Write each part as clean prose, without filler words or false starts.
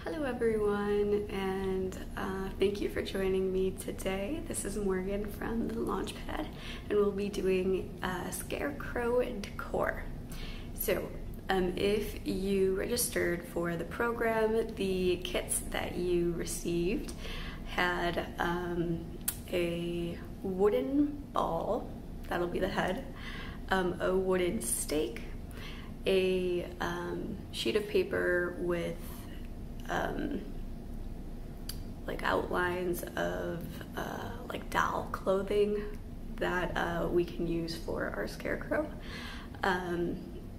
Hello everyone, and thank you for joining me today. This is Morgan from the Launchpad, and we'll be doing Scarecrow Decor. So if you registered for the program, the kits that you received had a wooden ball, that'll be the head, a wooden stake, a sheet of paper with like outlines of like doll clothing that we can use for our scarecrow.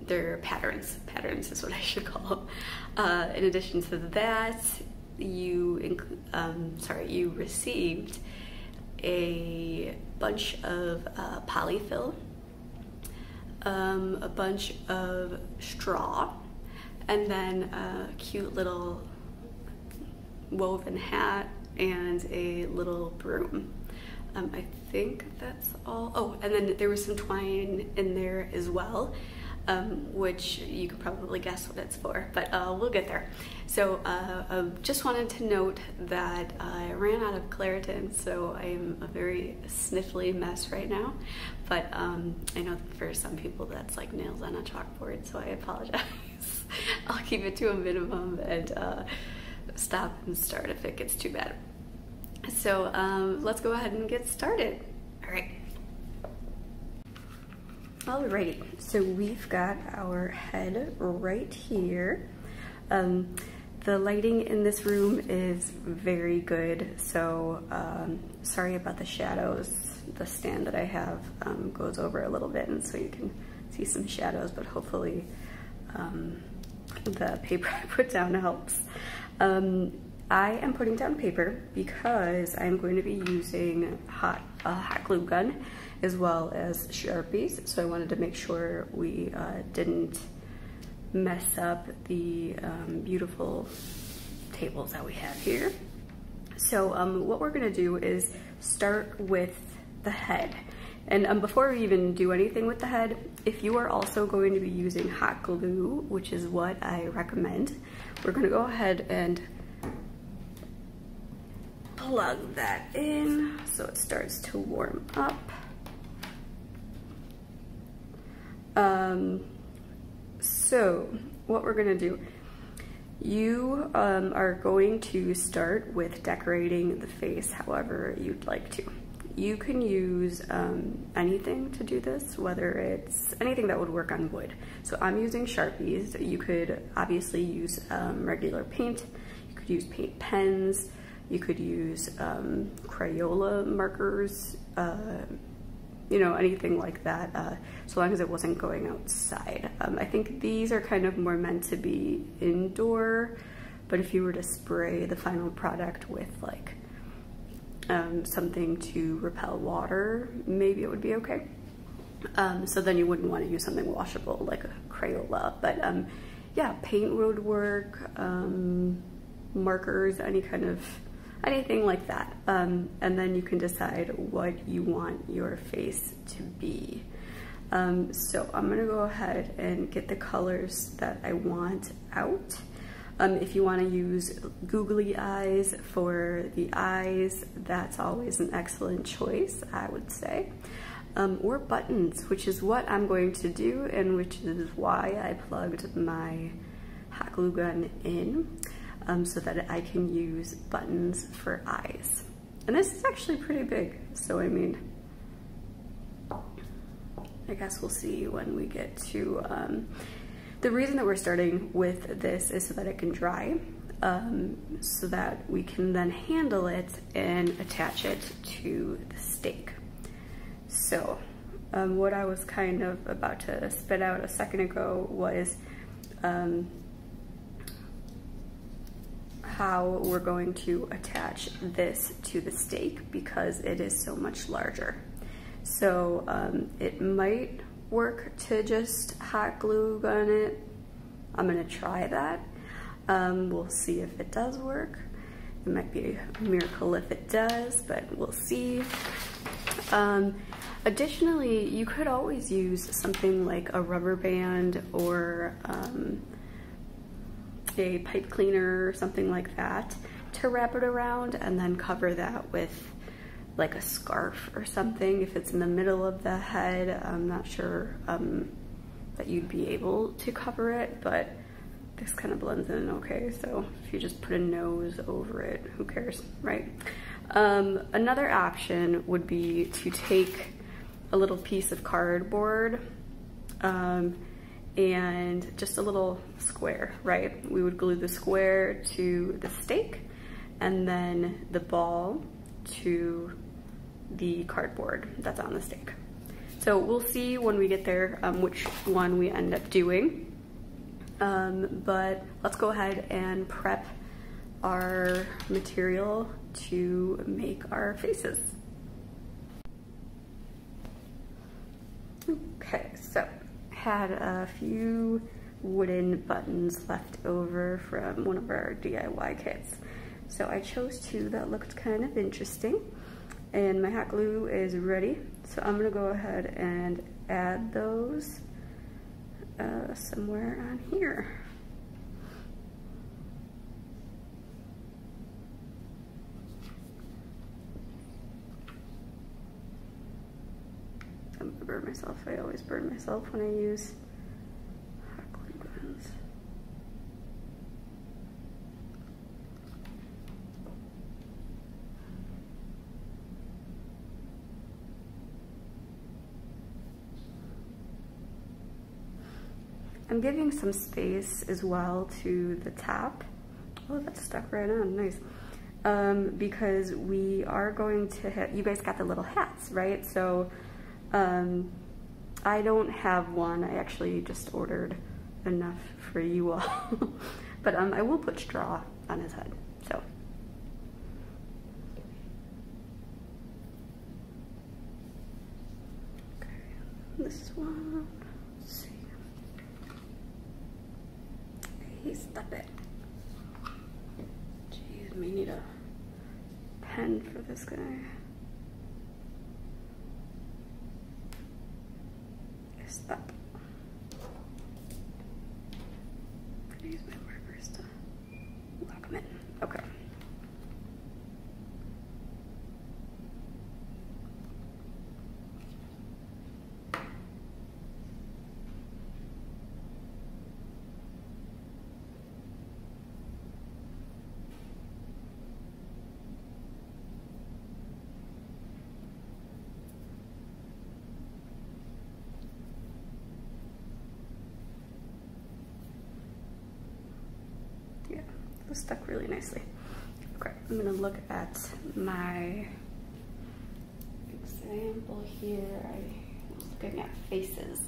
They're patterns is what I should call them. In addition to that, you received a bunch of Polyfil, a bunch of straw, and then a cute little woven hat and a little broom. I think that's all. Oh, and then there was some twine in there as well, which you could probably guess what it's for, but we'll get there. So just wanted to note that I ran out of Claritin, so I'm a very sniffly mess right now, but I know for some people that's like nails on a chalkboard, so I apologize. I'll keep it to a minimum and stop and start if it gets too bad. So let's go ahead and get started. All right. Alrighty, so we've got our head right here. The lighting in this room is very good, so sorry about the shadows. The stand that I have goes over a little bit, and so you can see some shadows, but hopefully the paper I put down helps. I am putting down paper because I'm going to be using a hot glue gun as well as Sharpies, so I wanted to make sure we didn't mess up the beautiful tables that we have here. So what we're gonna do is start with the head. And before we even do anything with the head, if you are also going to be using hot glue, which is what I recommend, we're gonna go ahead and plug that in so it starts to warm up. So what we're gonna do, you are going to start with decorating the face however you'd like to. You can use anything to do this, whether it's anything that would work on wood. So I'm using Sharpies. You could obviously use regular paint. You could use paint pens. You could use Crayola markers, you know, anything like that, so long as it wasn't going outside. I think these are kind of more meant to be indoor, but if you were to spray the final product with like something to repel water, maybe it would be okay. So then you wouldn't want to use something washable like a Crayola, but yeah, paint would work, markers, anything like that. And then you can decide what you want your face to be. So I'm gonna go ahead and get the colors that I want out. If you want to use googly eyes for the eyes, that's always an excellent choice, I would say. Or buttons, which is what I'm going to do, and which is why I plugged my hot glue gun in, so that I can use buttons for eyes. And this is actually pretty big, so I mean, I guess we'll see when we get to the reason that we're starting with this is so that it can dry, so that we can then handle it and attach it to the stake. So what I was kind of about to spit out a second ago was how we're going to attach this to the stake because it is so much larger. So it might work to just hot glue gun it. I'm gonna try that. We'll see if it does work. It might be a miracle if it does, but we'll see. Additionally, you could always use something like a rubber band or a pipe cleaner or something like that to wrap it around, and then cover that with like a scarf or something if it's in the middle of the head. I'm not sure that you'd be able to cover it, but this kind of blends in okay, so if you just put a nose over it, who cares, right? Another option would be to take a little piece of cardboard and just a little square, right? We would glue the square to the stake and then the ball to the cardboard that's on the stake. So we'll see when we get there which one we end up doing. But let's go ahead and prep our material to make our faces. Okay, so had a few wooden buttons left over from one of our DIY kits. So I chose two that looked kind of interesting, and my hot glue is ready. So I'm gonna go ahead and add those somewhere on here. I'm gonna burn myself. I always burn myself when I use hot glue guns. I'm giving some space as well to the top. Oh, that's stuck right on, nice. Because we are going to have, you guys got the little hats, right? So I don't have one. I actually just ordered enough for you all. But I will put straw on his head, so. Okay, this one, let's see. Hey, stop it. Jeez, we need a pen for this guy. Stop. I'm gonna use my markers to lock them in. Okay. Yeah, those stuck really nicely. Okay, I'm gonna look at my example here. I was looking at faces.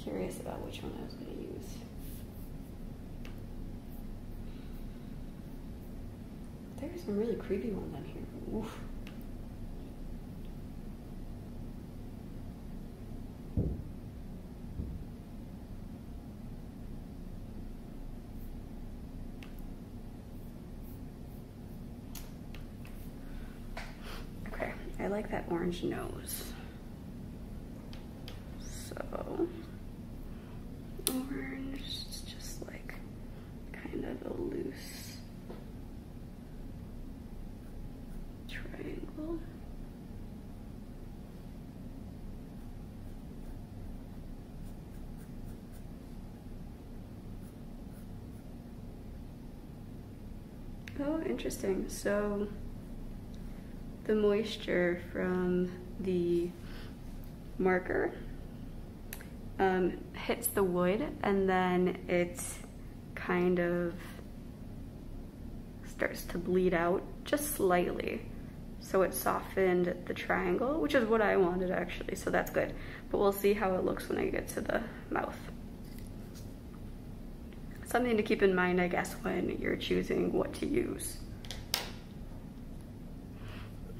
Curious about which one I was gonna use. There's some really creepy ones on here. Oof. I like that orange nose. So, orange is just like kind of a loose triangle. Oh, interesting. So, the moisture from the marker hits the wood, and then it kind of starts to bleed out just slightly. So it softened the triangle, which is what I wanted actually, so that's good. But we'll see how it looks when I get to the mouth. Something to keep in mind, I guess, when you're choosing what to use.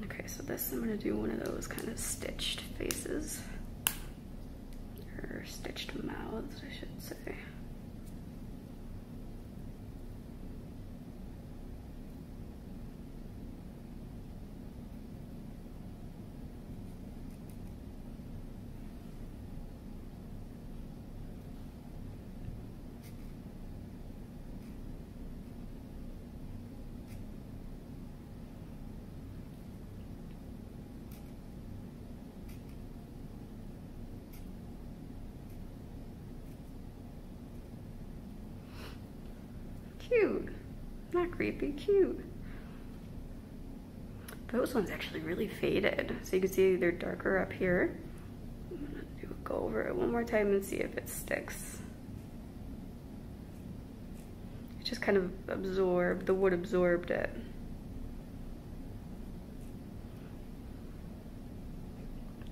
Okay, so this, I'm gonna do one of those kind of stitched faces, or stitched mouths, I should say. cute. Not creepy, cute. Those ones actually really faded. So you can see they're darker up here. I'm gonna go over it one more time and see if it sticks. It just kind of absorbed, the wood absorbed it.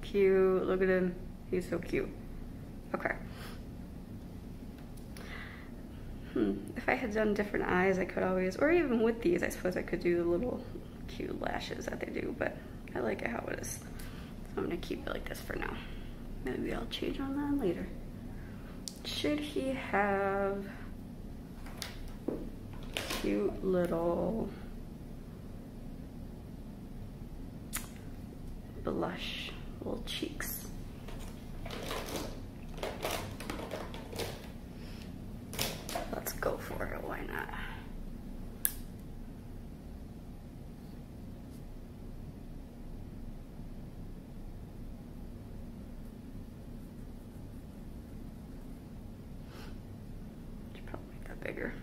Cute, look at him. He's so cute. Okay. If I had done different eyes, I could always, or even with these, I suppose I could do the little cute lashes that they do, but I like it how it is. So I'm gonna keep it like this for now. Maybe I'll change on that later. Should he have cute little blush, little cheeks? Let's go for it, why not? Should probably make that bigger.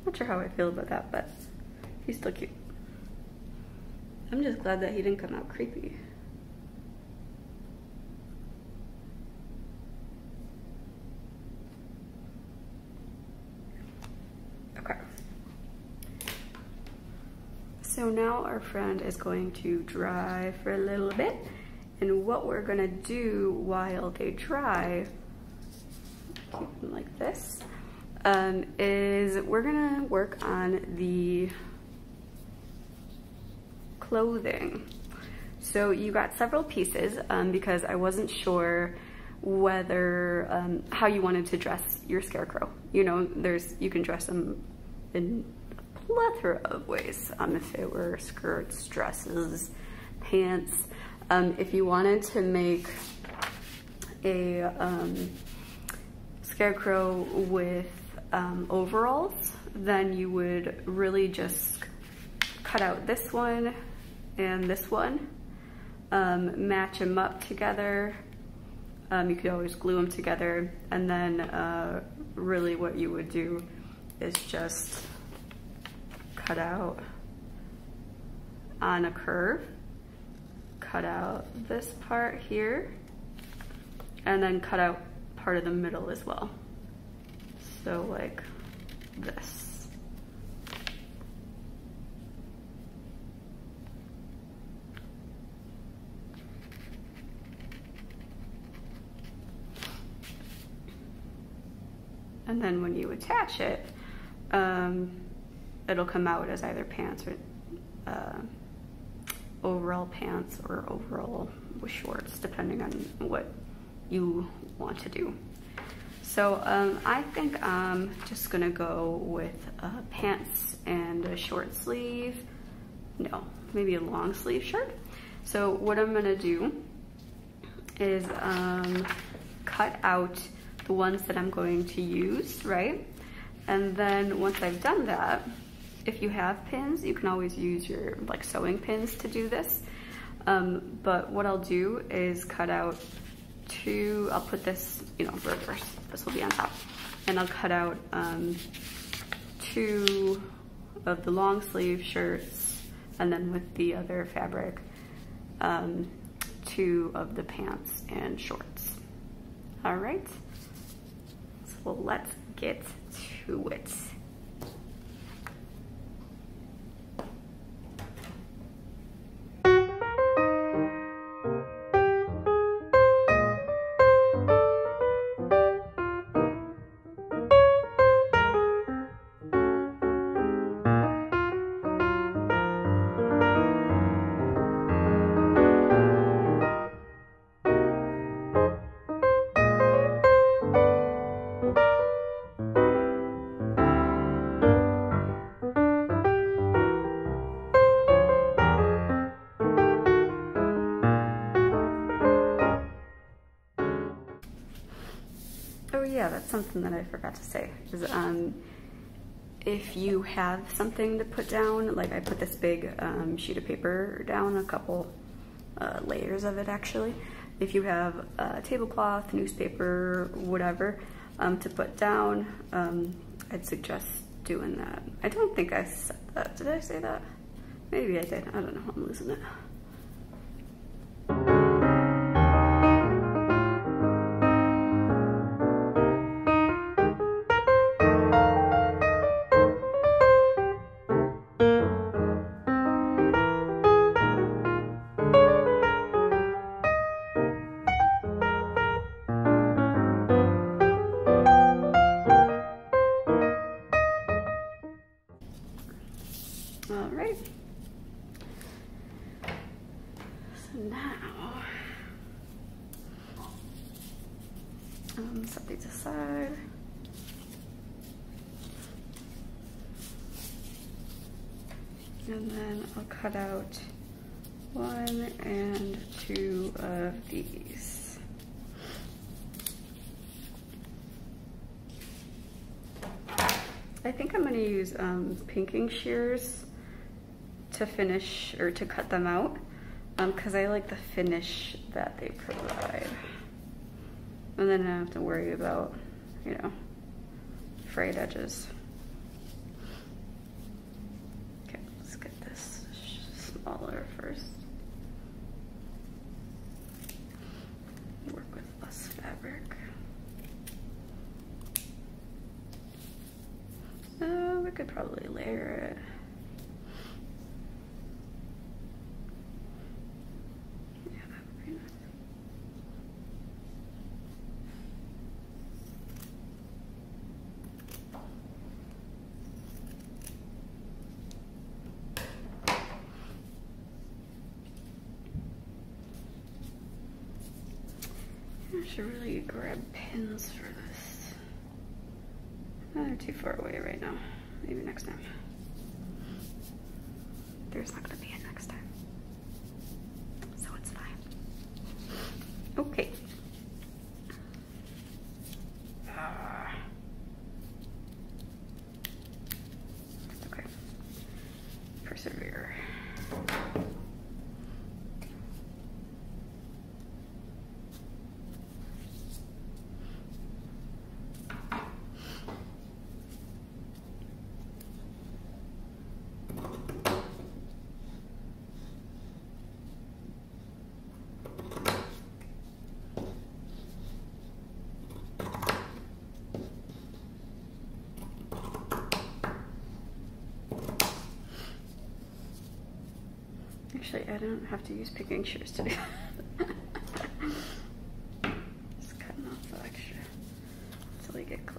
Not sure how I feel about that, but he's still cute. I'm just glad that he didn't come out creepy. Okay. So now our friend is going to dry for a little bit, and what we're gonna do while they dry, keep them like this, is we're gonna work on the clothing. So you got several pieces because I wasn't sure whether how you wanted to dress your scarecrow. You know, you can dress them in a plethora of ways. If it were skirts, dresses, pants. If you wanted to make a scarecrow with overalls, then you would really just cut out this one and this one, match them up together. You could always glue them together, and then really what you would do is just cut out on a curve, cut out this part here, and then cut out part of the middle as well. So like this. And then when you attach it, it'll come out as either pants or overall pants or overall with shorts, depending on what you want to do. So I think I'm just gonna go with pants and a short sleeve, no, maybe a long sleeve shirt. So what I'm gonna do is cut out the ones that I'm going to use, right? And then once I've done that, if you have pins, you can always use your like sewing pins to do this. But what I'll do is cut out two, I'll put this, you know, reverse. This will be on top. And I'll cut out two of the long sleeve shirts, and then with the other fabric, two of the pants and shorts. All right, so let's get to it. Oh yeah, that's something that I forgot to say. Is if you have something to put down, like I put this big sheet of paper down, a couple layers of it actually. If you have a tablecloth, newspaper, whatever to put down, I'd suggest doing that. I don't think I said that. Did I say that? Maybe I did. I don't know. I'm losing it. All right. So now, set these aside. And then I'll cut out 1 and 2 of these. I think I'm going to use pinking shears to finish or to cut them out because I like the finish that they provide. And then I don't have to worry about, you know, frayed edges. Okay, let's get this smaller first. Work with less fabric. We could probably layer it. Yeah, that would be nice. I should really grab pins for this. Oh, they're too far away right now. Maybe next time. There's not gonna be a next time. So it's fine. Okay. Okay. Persevere. Actually, I don't have to use picking shears to do that. Just cutting off the extra until they get close.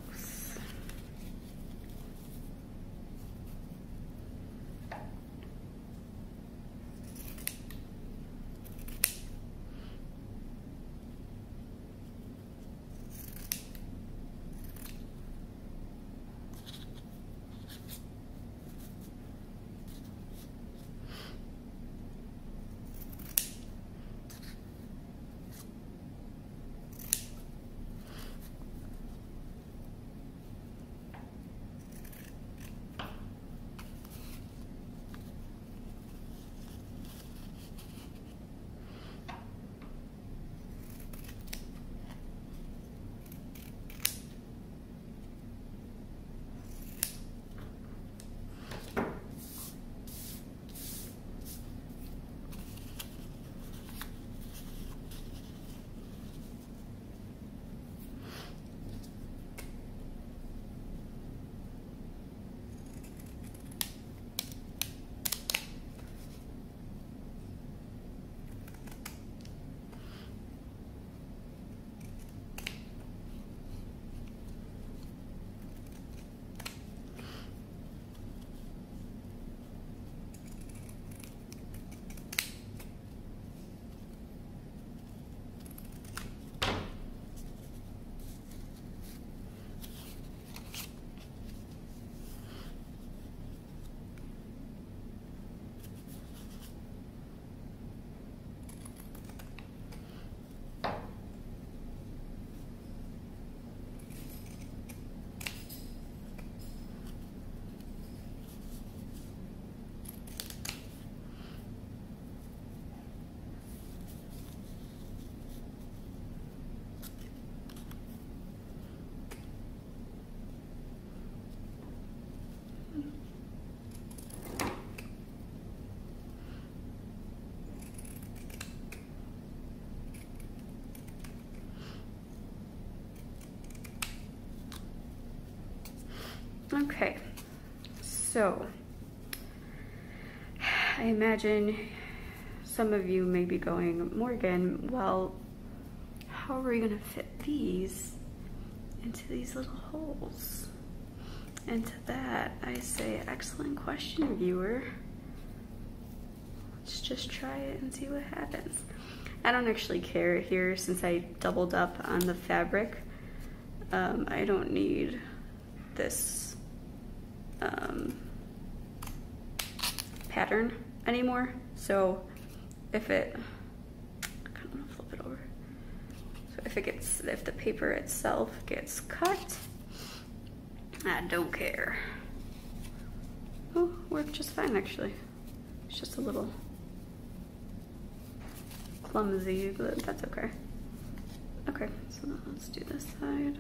Okay, so I imagine some of you may be going, Morgan, well, how are we gonna fit these into these little holes? And to that, I say, excellent question, viewer. Let's just try it and see what happens. I don't actually care here since I doubled up on the fabric. I don't need this pattern anymore. So if it, I kind of want to flip it over. So if the paper itself gets cut, I don't care. Oh, worked just fine actually. It's just a little clumsy, but that's okay. Okay, so now let's do this side.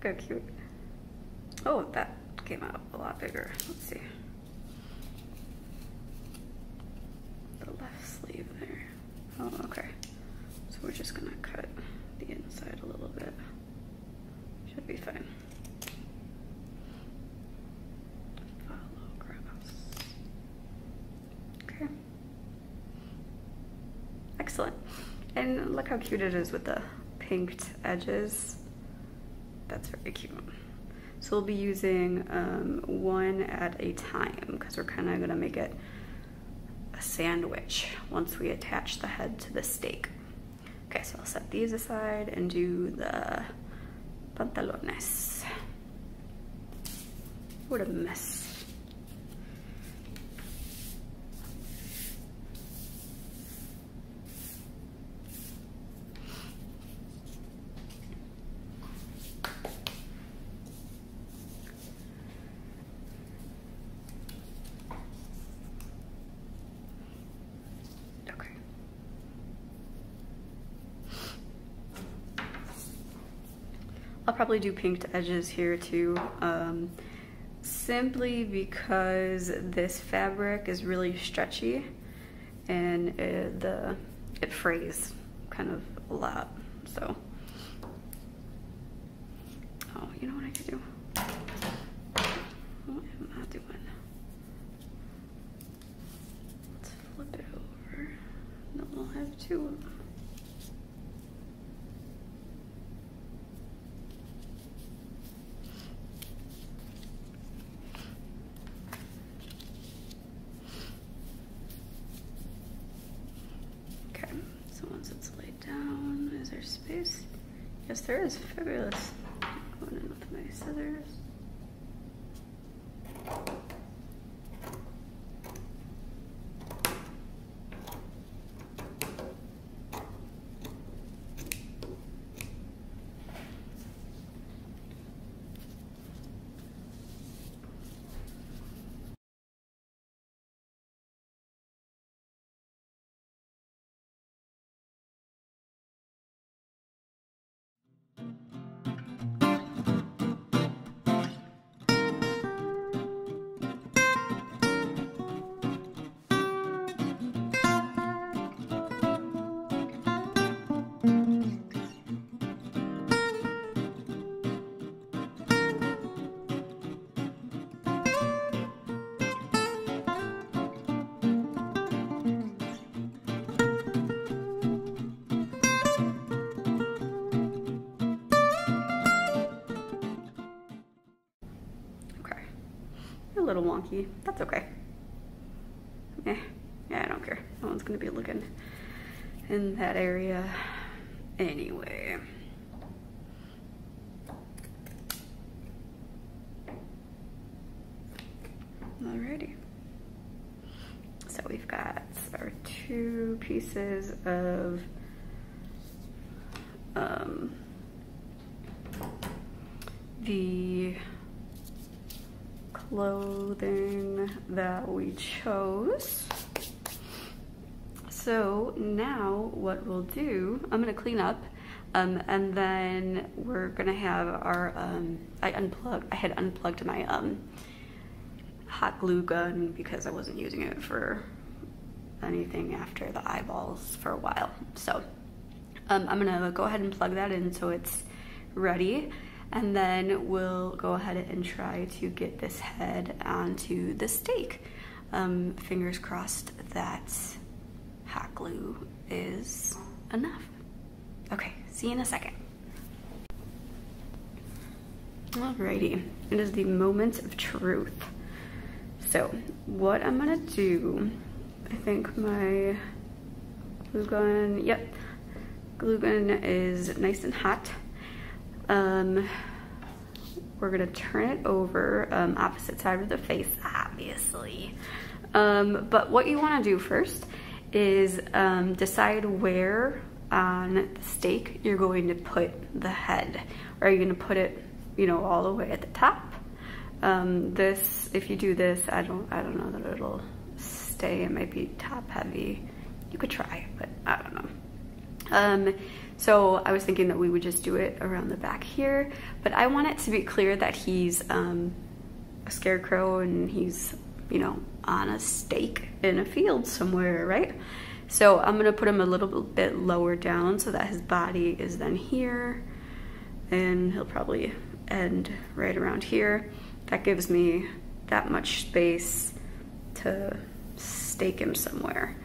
Look how cute. Oh, that came out a lot bigger. Let's see. The left sleeve there. Oh, okay. So we're just gonna cut the inside a little bit. Should be fine. Follow across. Okay. Excellent. And look how cute it is with the pinked edges. That's very cute. So we'll be using one at a time because we're kind of gonna make it a sandwich once we attach the head to the stake. Okay, so I'll set these aside and do the pantalones. What a mess. I'll probably do pinked edges here too, simply because this fabric is really stretchy and it frays kind of a lot, so. Oh, you know what I could do? What am I doing? Let's flip it over. No, we'll have two of them. Space. Yes, there is. Fabulous. Going in with my scissors. A little wonky. That's okay. Yeah, I don't care. No one's gonna be looking in that area anyway. Alrighty. So we've got our two pieces of the clothing that we chose. So now what we'll do, I'm gonna clean up, and then we're gonna have our, I had unplugged my hot glue gun because I wasn't using it for anything after the eyeballs for a while. So I'm gonna go ahead and plug that in so it's ready, and then we'll go ahead and try to get this head onto the stake. Fingers crossed that hot glue is enough. Okay, see you in a second. Alrighty, it is the moment of truth. So what I'm gonna do, I think my glue gun, yep, glue gun is nice and hot. We're gonna turn it over, opposite side of the face, obviously. But what you wanna do first is decide where on the stake you're going to put the head. Are you gonna put it, you know, all the way at the top? This, if you do this, I don't know that it'll stay. It might be top heavy. You could try, but I don't know. So I was thinking that we would just do it around the back here, but I want it to be clear that he's a scarecrow and he's, you know, on a stake in a field somewhere, right? So I'm gonna put him a little bit lower down so that his body is then here, and he'll probably end right around here. That gives me that much space to stake him somewhere,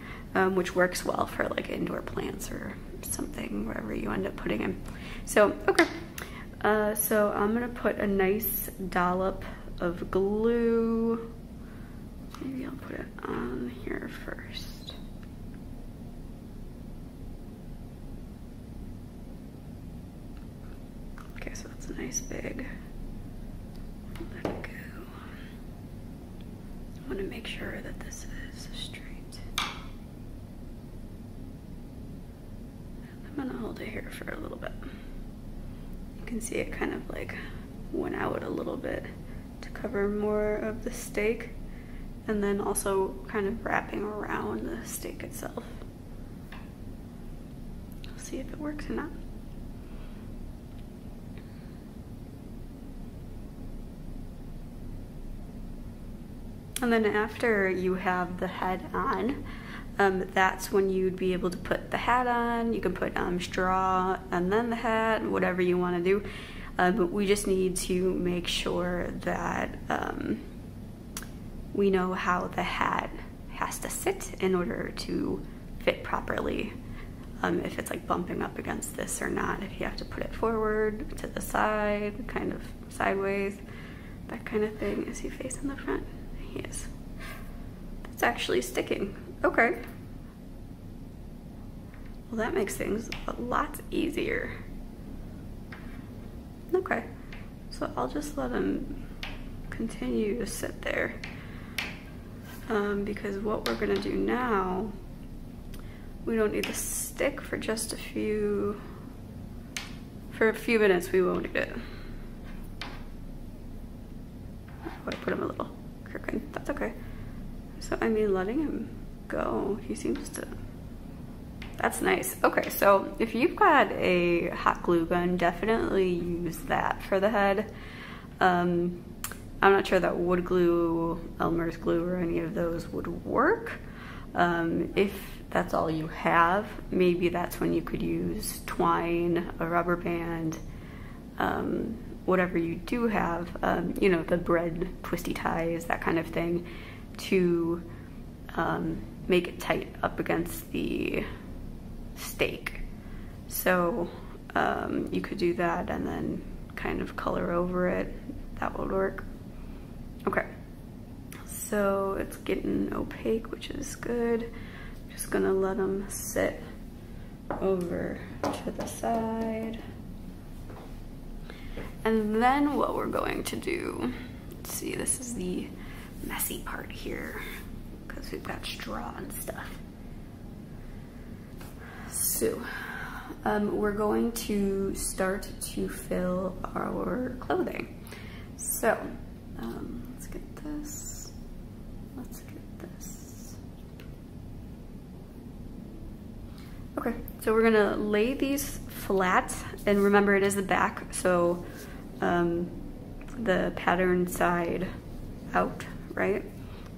which works well for like indoor plants or something, wherever you end up putting him. So, okay. So I'm gonna put a nice dollop of glue. Maybe I'll put it on here first. Okay, so it's a nice big. Let it go. I want to make sure that this is straight. I'm gonna hold it here for a little bit. You can see it kind of like went out a little bit to cover more of the stake, and then also kind of wrapping around the stake itself. I'll see if it works or not. And then after you have the head on, that's when you'd be able to put the hat on. You can put straw and then the hat, whatever you want to do. But we just need to make sure that we know how the hat has to sit in order to fit properly. If it's like bumping up against this or not, if you have to put it forward, to the side, kind of sideways, that kind of thing. Is he facing the front? He is. It's actually sticking. Okay. Well, that makes things a lot easier. Okay. So I'll just let him continue to sit there. Because what we're gonna do now, we don't need the stick for just a few minutes. We won't need it. I put him a little crooked. That's okay. So, I mean, letting him go, he seems to, that's nice. Okay, so if you've got a hot glue gun, definitely use that for the head. I'm not sure that wood glue, Elmer's glue, or any of those would work. If that's all you have, maybe that's when you could use twine, a rubber band, whatever you do have, you know, the bread twisty ties, that kind of thing, to make it tight up against the stake. So you could do that and then kind of color over it. That would work. Okay, so it's getting opaque, which is good. Just gonna let them sit over to the side. And then what we're going to do, let's see, this is the messy part here because we've got straw and stuff. So we're going to start to fill our clothing. So let's get this. Let's get this. Okay, so we're gonna lay these flat, and remember it is the back, so the pattern side out, right?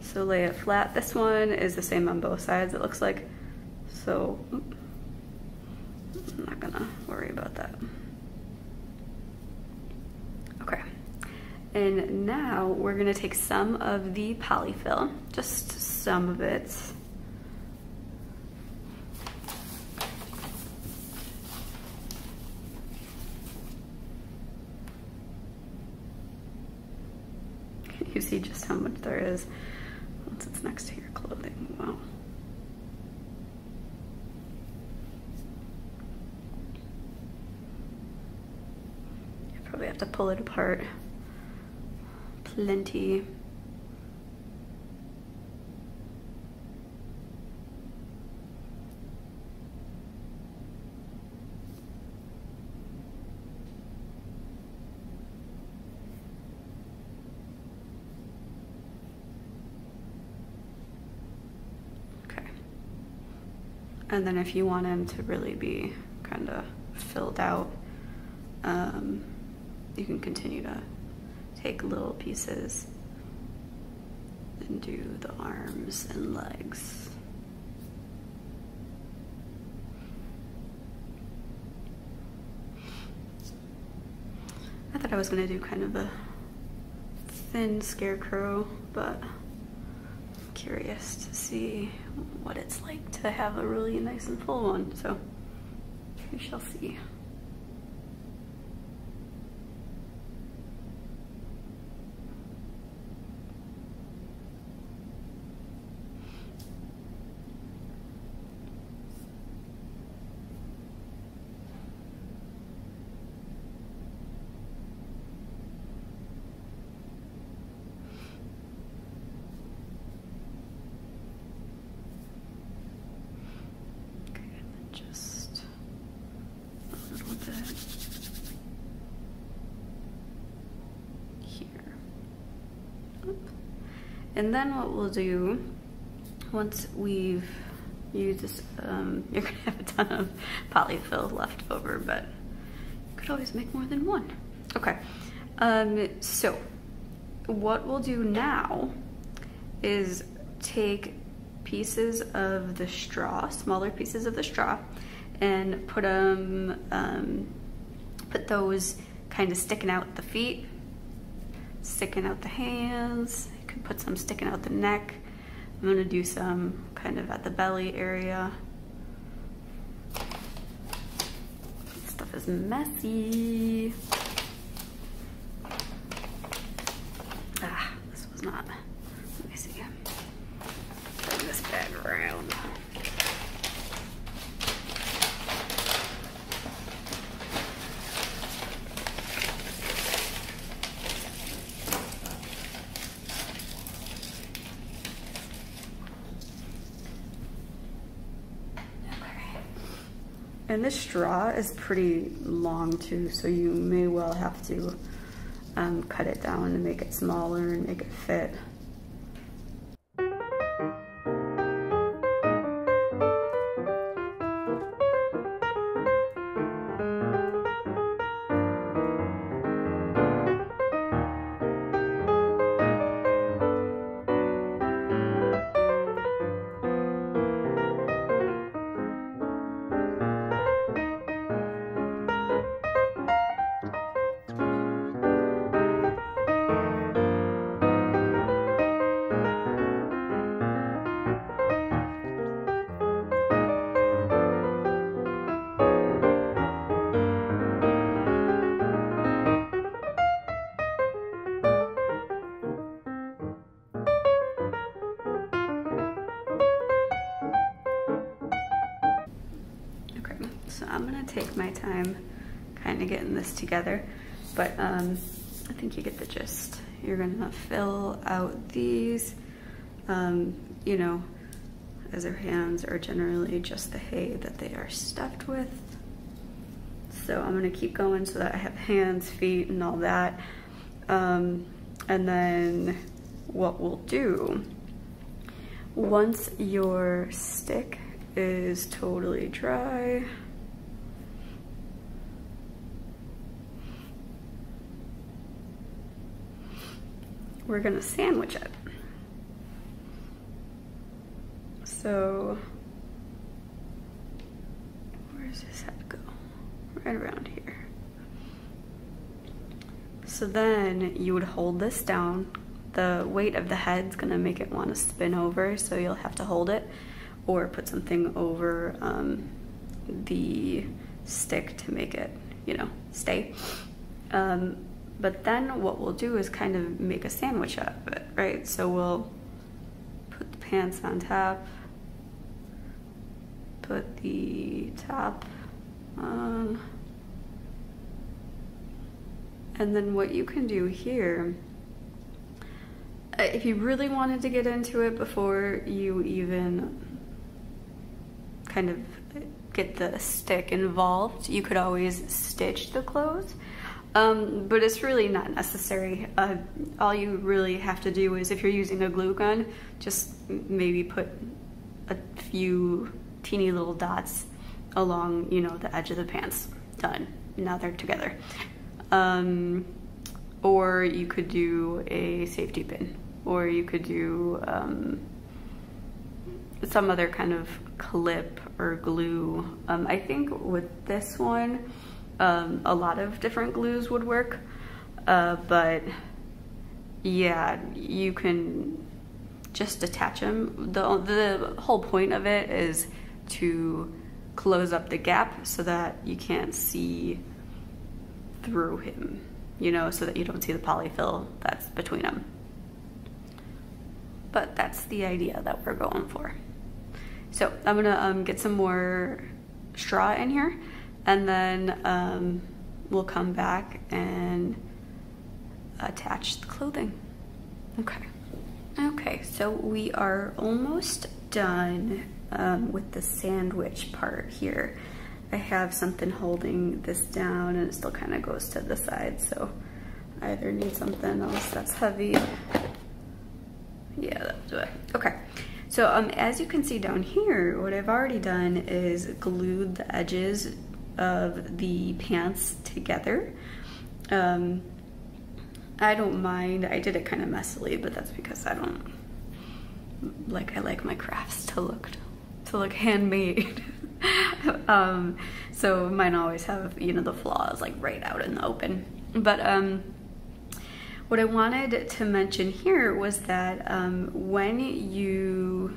So lay it flat. This one is the same on both sides, it looks like. So I'm not gonna worry about that. Okay, and now we're gonna take some of the polyfill, just some of it. You see just how much there is once it's next to your clothing. Wow. You probably have to pull it apart. Plenty. And then if you want him to really be kind of filled out, you can continue to take little pieces and do the arms and legs. I thought I was gonna do kind of a thin scarecrow, but curious to see what it's like to have a really nice and full one, so we shall see. And then what we'll do, once we've used this, you're gonna have a ton of polyfill left over, but you could always make more than one. Okay, so what we'll do now is take pieces of the straw, smaller pieces of the straw, and put those kind of sticking out the feet, sticking out the hands. Could put some sticking out the neck. I'm gonna do some kind of at the belly area. This stuff is messy. Ah, this was not. Let me see. Turn this bag around. And this straw is pretty long too, so you may well have to cut it down to make it smaller and make it fit. So I'm gonna take my time kind of getting this together, but I think you get the gist. You're gonna fill out these, you know, as their hands are generally just the hay that they are stuffed with. So I'm gonna keep going so that I have hands, feet, and all that. And then what we'll do, once your stick is totally dry, we're gonna sandwich it. So, where's his head go? Right around here. So then you would hold this down. The weight of the head's gonna make it wanna spin over, so you'll have to hold it or put something over the stick to make it, you know, stay. But then what we'll do is kind of make a sandwich out of it, right? So we'll put the pants on top, put the top on, and then what you can do here, if you really wanted to get into it before you even kind of get the stick involved, you could always stitch the clothes. But it's really not necessary. All you really have to do is, if you're using a glue gun, just maybe put a few teeny little dots along, you know, the edge of the pants. Done. Now they're together. Or you could do a safety pin, or you could do some other kind of clip or glue. I think with this one, a lot of different glues would work, but yeah, you can just attach them. The whole point of it is to close up the gap so that you can't see through him, you know, so that you don't see the polyfill that's between them. But that's the idea that we're going for. So I'm gonna get some more straw in here, and then we'll come back and attach the clothing. Okay, so we are almost done with the sandwich part here. I have something holding this down and it still kind of goes to the side, so I either need something else that's heavy. Yeah, that'll do it. Okay. So as you can see down here, what I've already done is glued the edges of the pants together. I don't mind. I did it kind of messily, but that's because I like my crafts to look handmade. So mine always have, you know, the flaws like right out in the open. But what I wanted to mention here was that when you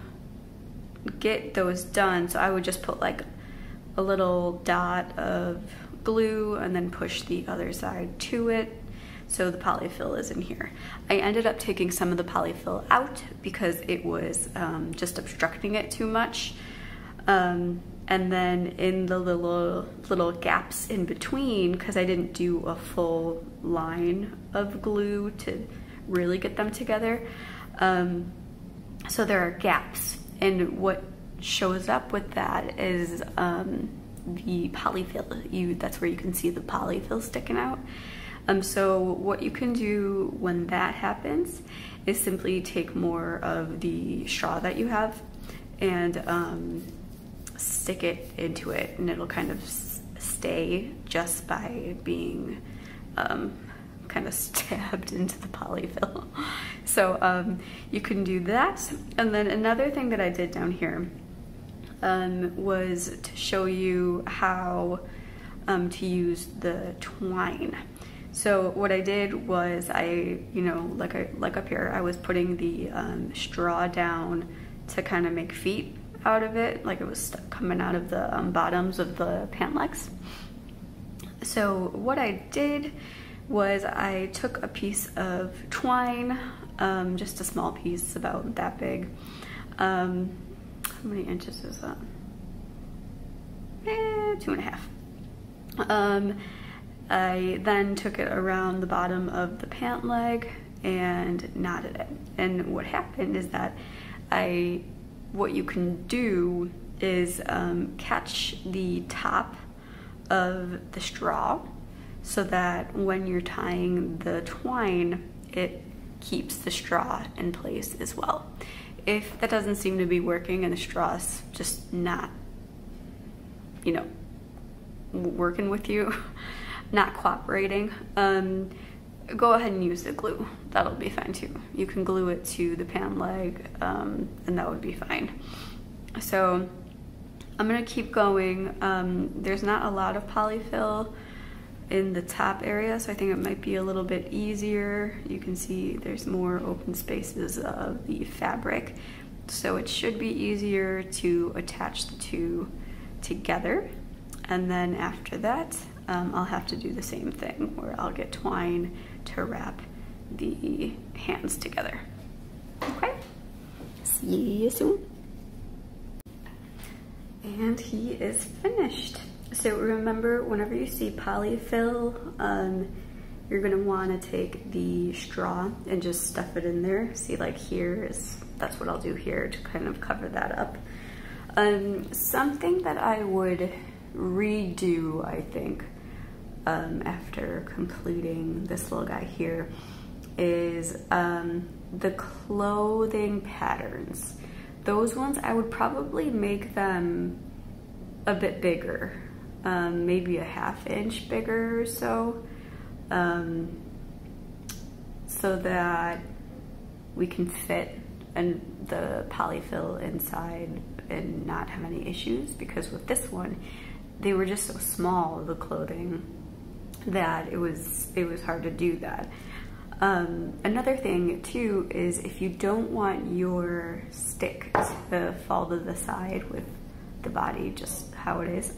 get those done, so I would just put like a little dot of glue and then push the other side to it so the polyfill is in here. I ended up taking some of the polyfill out because it was just obstructing it too much. And then in the little gaps in between, because I didn't do a full line of glue to really get them together, so there are gaps, and what shows up with that is the polyfill. That's where you can see the polyfill sticking out. So what you can do when that happens is simply take more of the straw that you have and stick it into it, and it'll kind of stay just by being kind of stabbed into the polyfill. So you can do that. And then another thing that I did down here was to show you how to use the twine. So what I did was like up here, I was putting the straw down to kind of make feet out of it, like it was coming out of the bottoms of the pant legs. So what I did was I took a piece of twine, just a small piece, about that big. How many inches is that? 2.5. I then took it around the bottom of the pant leg and knotted it. And what happened is that what you can do is catch the top of the straw so that when you're tying the twine, it keeps the straw in place as well. If that doesn't seem to be working and the straw's just not, you know, working with you, not cooperating, go ahead and use the glue. That'll be fine too. You can glue it to the pan leg, and that would be fine. So I'm gonna keep going. There's not a lot of polyfill in the top area, so I think it might be a little bit easier. You can see there's more open spaces of the fabric, so it should be easier to attach the two together. And then after that, I'll have to do the same thing where I'll get twine to wrap the hands together. Okay, see you soon. And he is finished. So remember, whenever you see polyfill, you're gonna wanna take the straw and just stuff it in there. See, like here that's what I'll do here to kind of cover that up. Something that I would redo, I think, after completing this little guy here is the clothing patterns. Those ones, I would probably make them a bit bigger, maybe a ½ inch bigger or so, so that we can fit the polyfill inside and not have any issues, because with this one, they were just so small, the clothing, that it was hard to do that. Another thing too is if you don't want your stick to fall to the side with the body just how it is,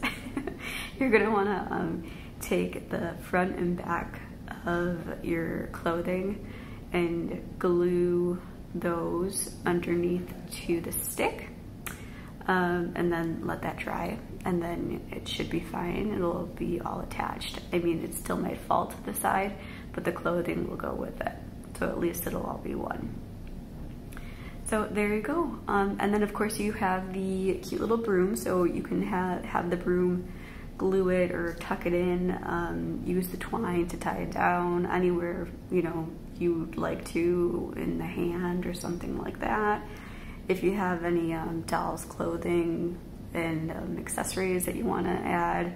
you're gonna wanna take the front and back of your clothing and glue those underneath to the stick, and then let that dry, and then it should be fine. It'll be all attached. I mean, it still might fall to the side, but the clothing will go with it. So at least it'll all be one. So there you go. And then of course you have the cute little broom, so you can have the broom, glue it or tuck it in, use the twine to tie it down anywhere, you know, you'd like to, in the hand or something like that. If you have any doll's clothing and accessories that you want to add,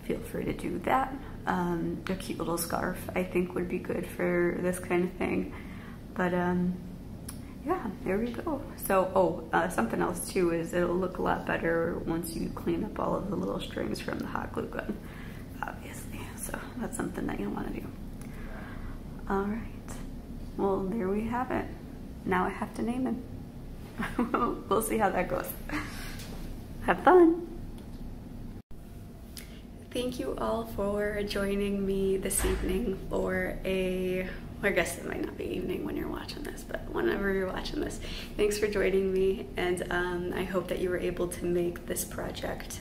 feel free to do that. A cute little scarf I think would be good for this kind of thing. But yeah, there we go. So, something else too is it'll look a lot better once you clean up all of the little strings from the hot glue gun, obviously. So that's something that you'll want to do. All right, well, there we have it. Now I have to name him. We'll see how that goes. Have fun. Thank you all for joining me this evening for I guess it might not be evening when you're watching this, but whenever you're watching this, thanks for joining me, and I hope that you were able to make this project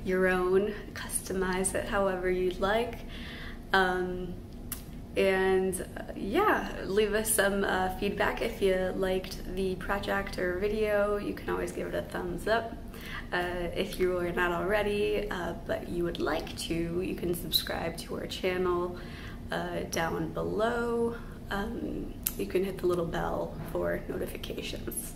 your own, customize it however you'd like, and yeah, leave us some feedback if you liked the project or video. You can always give it a thumbs up. If you are not already, but you would like to, you can subscribe to our channel down below. You can hit the little bell for notifications.